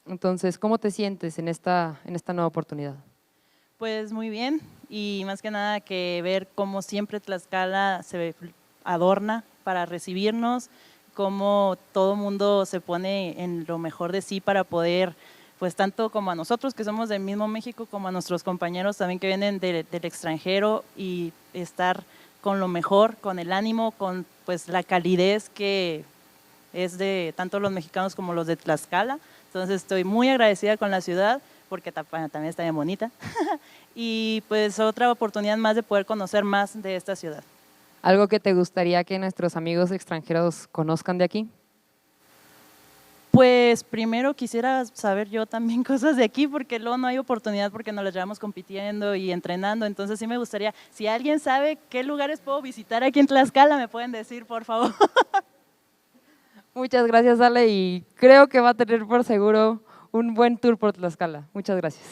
entonces, ¿cómo te sientes en esta nueva oportunidad? Pues muy bien, y más que nada que ver cómo siempre Tlaxcala se adorna para recibirnos, cómo todo mundo se pone en lo mejor de sí para poder, pues tanto como a nosotros que somos del mismo México, como a nuestros compañeros también que vienen del extranjero, y estar con lo mejor, con el ánimo, con pues la calidez que es de tanto los mexicanos como los de Tlaxcala. Entonces estoy muy agradecida con la ciudad porque también está bien bonita y pues otra oportunidad más de poder conocer más de esta ciudad. ¿Algo que te gustaría que nuestros amigos extranjeros conozcan de aquí? Pues primero quisiera saber yo también cosas de aquí, porque luego no hay oportunidad porque nos las llevamos compitiendo y entrenando, entonces sí me gustaría, si alguien sabe qué lugares puedo visitar aquí en Tlaxcala, me pueden decir, por favor. Muchas gracias, Ale, y creo que va a tener por seguro un buen tour por Tlaxcala. Muchas gracias.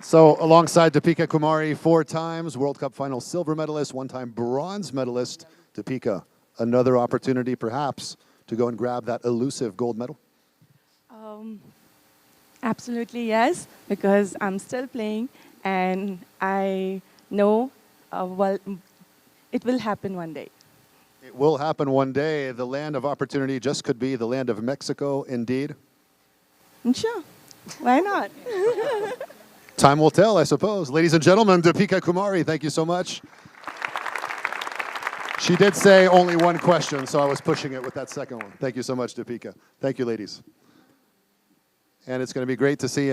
So alongside Deepika Kumari, 4 times World Cup final silver medalist, 1-time bronze medalist, Deepika, another opportunity perhaps to go and grab that elusive gold medal? Absolutely yes, because I'm still playing and I know it will happen one day. It will happen one day. The land of opportunity just could be the land of Mexico, indeed. Sure, why not? Time will tell, I suppose. Ladies and gentlemen, Deepika Kumari, thank you so much. She did say only one question, so I was pushing it with that second one. Thank you so much, Deepika. Thank you, ladies. And it's going to be great to see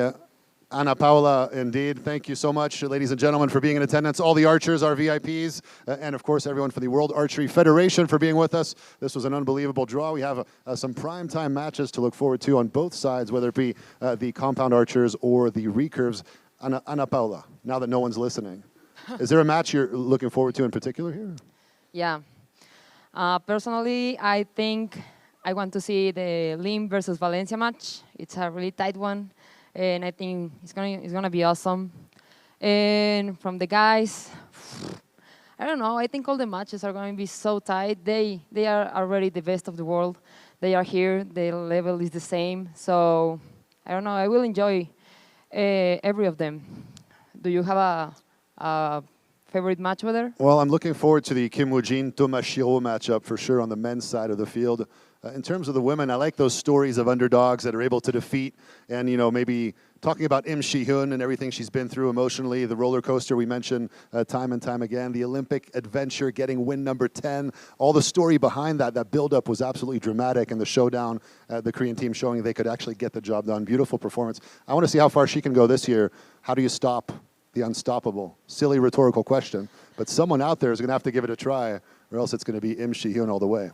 Ana Paula, indeed. Thank you so much, ladies and gentlemen, for being in attendance. All the archers, our VIPs, and of course, everyone from the World Archery Federation for being with us. This was an unbelievable draw. We have some primetime matches to look forward to on both sides, whether it be the compound archers or the recurves. Ana Paula, now that no one's listening, is there a match you're looking forward to in particular here? Yeah. Personally, I think I want to see the Lim versus Valencia match. It's a really tight one, and I think it's gonna be awesome. And from the guys, I don't know. I think all the matches are going to be so tight. They are already the best of the world. They are here. The level is the same. So I don't know. I will enjoy every of them. Do you have a favorite match over there? Well, I'm looking forward to the Kim Woo-jin Tomashiro matchup for sure on the men's side of the field. In terms of the women, I like those stories of underdogs that are able to defeat, and maybe talking about Im Shi-hyun and everything she's been through emotionally, the roller coaster we mentioned time and time again, the Olympic adventure, getting win number 10, all the story behind that build-up was absolutely dramatic, and the showdown, the Korean team showing they could actually get the job done. Beautiful performance. I want to see how far she can go this year. How do you stop the unstoppable? Silly rhetorical question, but someone out there is going to have to give it a try, or else it's going to be Im Shi-hyun all the way.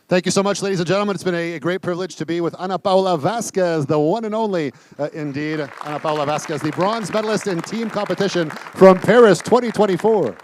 Thank you so much, ladies and gentlemen. It's been a great privilege to be with Ana Paula Vasquez, the one and only, indeed, Ana Paula Vasquez, the bronze medalist in team competition from Paris 2024.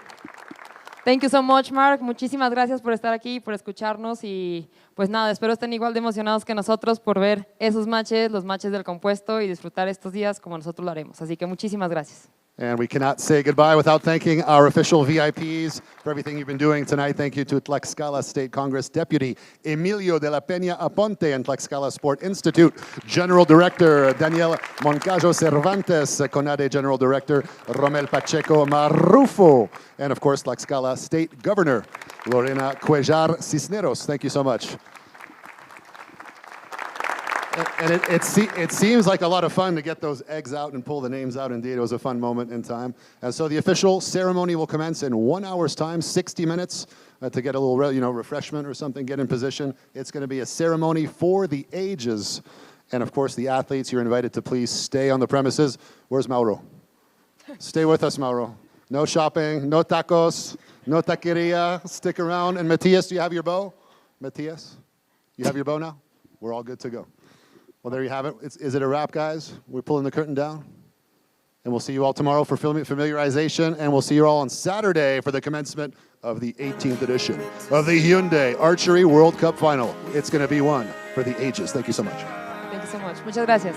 Thank you so much, Mark. Muchísimas gracias por estar aquí, por escucharnos y pues nada, espero estén igual de emocionados que nosotros por ver esos matches, los matches del compuesto y disfrutar estos días como nosotros lo haremos. Así que muchísimas gracias. And we cannot say goodbye without thanking our official VIPs for everything you've been doing tonight. Thank you to Tlaxcala State Congress Deputy Emilio de la Peña Aponte and Tlaxcala Sport Institute General Director Daniel Moncayo Cervantes, CONADE General Director Romel Pacheco Marrufo, and of course Tlaxcala State Governor Lorena Cuellar Cisneros. Thank you so much. And it seems like a lot of fun to get those eggs out and pull the names out. Indeed, it was a fun moment in time. And so the official ceremony will commence in 1 hour's time, 60 minutes to get a little refreshment or something, get in position. It's going to be a ceremony for the ages. And of course, the athletes, you're invited to please stay on the premises. Where's Mauro? Stay with us, Mauro. No shopping, no tacos, no taqueria. Stick around. And Matias, do you have your bow? Matias, you have your bow now? We're all good to go. Well, there you have it. Is it a wrap, guys? We're pulling the curtain down. And we'll see you all tomorrow for familiarization, and we'll see you all on Saturday for the commencement of the 18th edition of the Hyundai Archery World Cup Final. It's going to be one for the ages. Thank you so much. Thank you so much. Muchas gracias.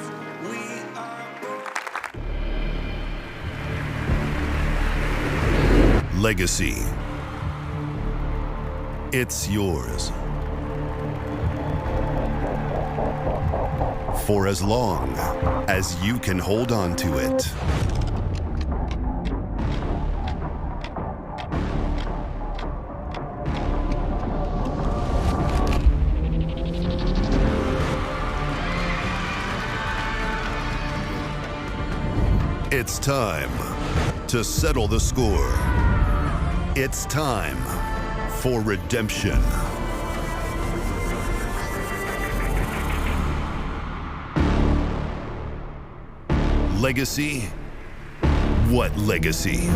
Legacy. It's yours. For as long as you can hold on to it. It's time to settle the score. It's time for redemption. Legacy? What legacy?